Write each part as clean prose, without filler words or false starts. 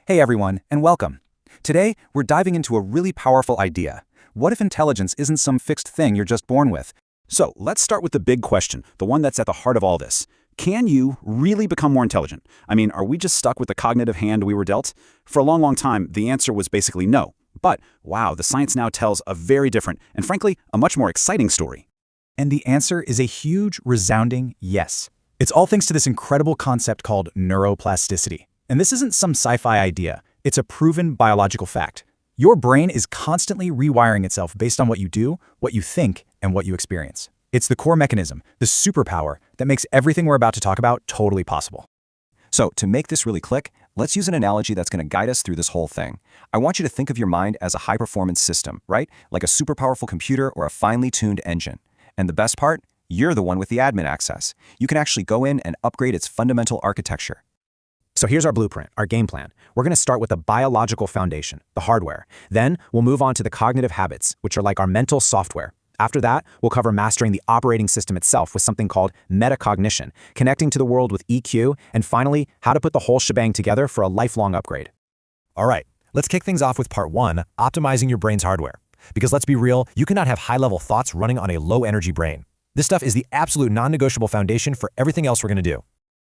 Hey everyone, and welcome. Today, we're diving into a really powerful idea. What if intelligence isn't some fixed thing you're just born with? So let's start with the big question, the one that's at the heart of all this. Can you really become more intelligent? I mean, are we just stuck with the cognitive hand we were dealt? For a long time, the answer was basically no. But wow, the science now tells a very different, and frankly, a much more exciting story. And the answer is a huge, resounding yes. It's all thanks to this incredible concept called neuroplasticity. And this isn't some sci-fi idea. It's a proven biological fact. Your brain is constantly rewiring itself based on what you do, what you think, and what you experience. It's the core mechanism, the superpower, that makes everything we're about to talk about totally possible. So, to make this really click, let's use an analogy that's going to guide us through this whole thing. I want you to think of your mind as a high-performance system, right? Like a super powerful computer or a finely tuned engine. And the best part? You're the one with the admin access. You can actually go in and upgrade its fundamental architecture. So here's our blueprint, our game plan. We're going to start with the biological foundation, the hardware. Then we'll move on to the cognitive habits, which are like our mental software. After that, we'll cover mastering the operating system itself with something called metacognition, connecting to the world with EQ, and finally, how to put the whole shebang together for a lifelong upgrade. All right, let's kick things off with part one, optimizing your brain's hardware. Because let's be real, you cannot have high-level thoughts running on a low-energy brain. This stuff is the absolute non-negotiable foundation for everything else we're going to do.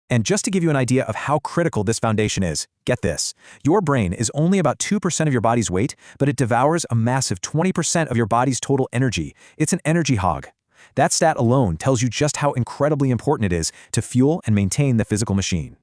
And just to give you an idea of how critical this foundation is, get this. Your brain is only about 2% of your body's weight, but it devours a massive 20% of your body's total energy. It's an energy hog. That stat alone tells you just how incredibly important it is to fuel and maintain the physical machine.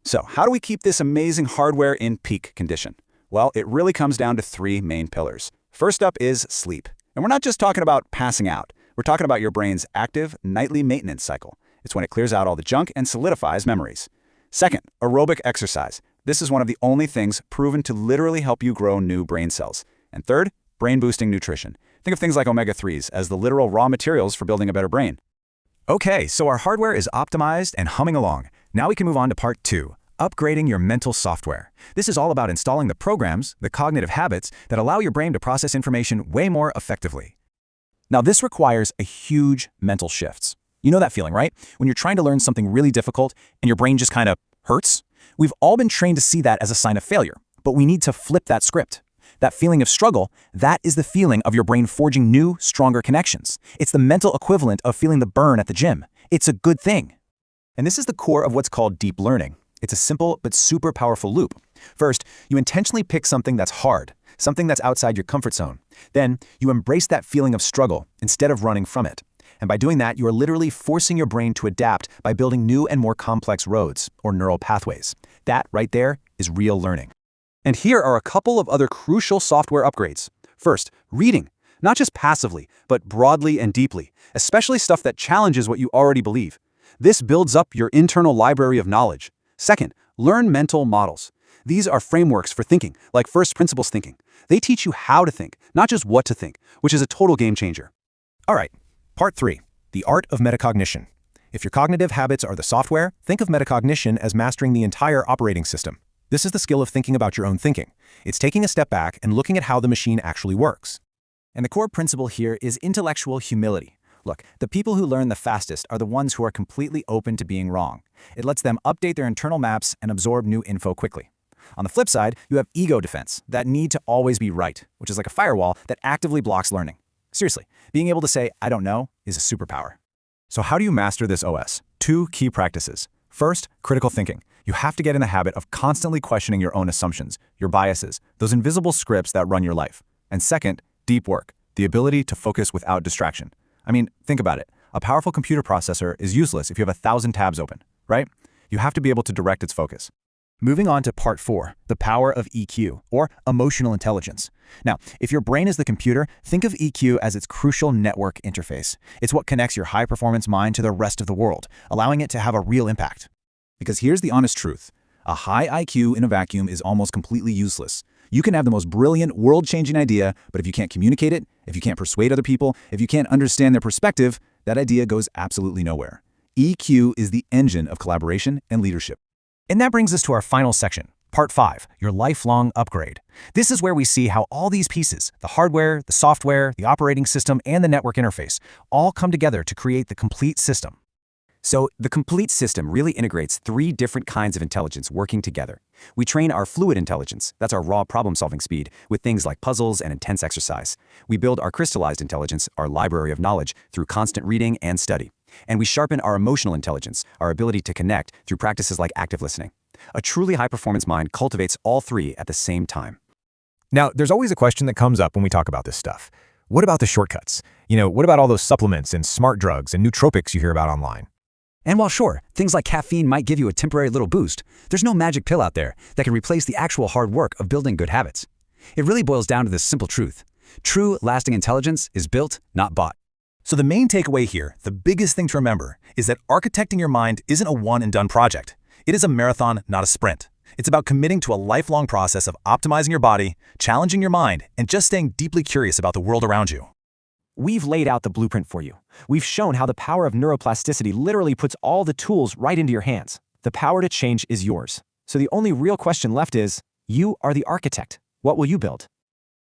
So how do we keep this amazing hardware in peak condition? Well, it really comes down to three main pillars. First up is sleep. And we're not just talking about passing out. We're talking about your brain's active nightly maintenance cycle. It's when it clears out all the junk and solidifies memories. Second, aerobic exercise. This is one of the only things proven to literally help you grow new brain cells. And third, brain-boosting nutrition. Think of things like omega-3s as the literal raw materials for building a better brain. Okay, so our hardware is optimized and humming along. Now we can move on to part two, upgrading your mental software. This is all about installing the programs, the cognitive habits, that allow your brain to process information way more effectively. Now this requires a huge mental shifts. You know that feeling, right? When you're trying to learn something really difficult and your brain just kind of hurts? We've all been trained to see that as a sign of failure, but we need to flip that script. That feeling of struggle, that is the feeling of your brain forging new, stronger connections. It's the mental equivalent of feeling the burn at the gym. It's a good thing. And this is the core of what's called deep learning. It's a simple but super powerful loop. First, you intentionally pick something that's hard, something that's outside your comfort zone. Then, you embrace that feeling of struggle instead of running from it. And by doing that, you are literally forcing your brain to adapt by building new and more complex roads, or neural pathways. That right there is real learning. And here are a couple of other crucial software upgrades. First, reading. Not just passively, but broadly and deeply, especially stuff that challenges what you already believe. This builds up your internal library of knowledge. Second, learn mental models. These are frameworks for thinking, like first principles thinking. They teach you how to think, not just what to think, which is a total game changer. All right. Part 3. The art of metacognition. If your cognitive habits are the software, think of metacognition as mastering the entire operating system. This is the skill of thinking about your own thinking. It's taking a step back and looking at how the machine actually works. And the core principle here is intellectual humility. Look, the people who learn the fastest are the ones who are completely open to being wrong. It lets them update their internal maps and absorb new info quickly. On the flip side, you have ego defense, that need to always be right, which is like a firewall that actively blocks learning. Seriously, being able to say, I don't know, is a superpower. So how do you master this OS? 2 key practices. First, critical thinking. You have to get in the habit of constantly questioning your own assumptions, your biases, those invisible scripts that run your life. And second, deep work, the ability to focus without distraction. I mean, think about it. A powerful computer processor is useless if you have 1,000 tabs open, right? You have to be able to direct its focus. Moving on to part 4, the power of EQ, or emotional intelligence. Now, if your brain is the computer, think of EQ as its crucial network interface. It's what connects your high-performance mind to the rest of the world, allowing it to have a real impact. Because here's the honest truth. A high IQ in a vacuum is almost completely useless. You can have the most brilliant, world-changing idea, but if you can't communicate it, if you can't persuade other people, if you can't understand their perspective, that idea goes absolutely nowhere. EQ is the engine of collaboration and leadership. And that brings us to our final section, Part 5, your lifelong upgrade. This is where we see how all these pieces, the hardware, the software, the operating system, and the network interface, all come together to create the complete system. So the complete system really integrates three different kinds of intelligence working together. We train our fluid intelligence, that's our raw problem-solving speed, with things like puzzles and intense exercise. We build our crystallized intelligence, our library of knowledge, through constant reading and study. And we sharpen our emotional intelligence, our ability to connect, through practices like active listening. A truly high-performance mind cultivates all three at the same time. Now, there's always a question that comes up when we talk about this stuff. What about the shortcuts? What about all those supplements and smart drugs and nootropics you hear about online? And while sure, things like caffeine might give you a temporary little boost, there's no magic pill out there that can replace the actual hard work of building good habits. It really boils down to this simple truth. True, lasting intelligence is built, not bought. So the main takeaway here, the biggest thing to remember, is that architecting your mind isn't a one-and-done project. It is a marathon, not a sprint. It's about committing to a lifelong process of optimizing your body, challenging your mind, and just staying deeply curious about the world around you. We've laid out the blueprint for you. We've shown how the power of neuroplasticity literally puts all the tools right into your hands. The power to change is yours. So the only real question left is, you are the architect. What will you build?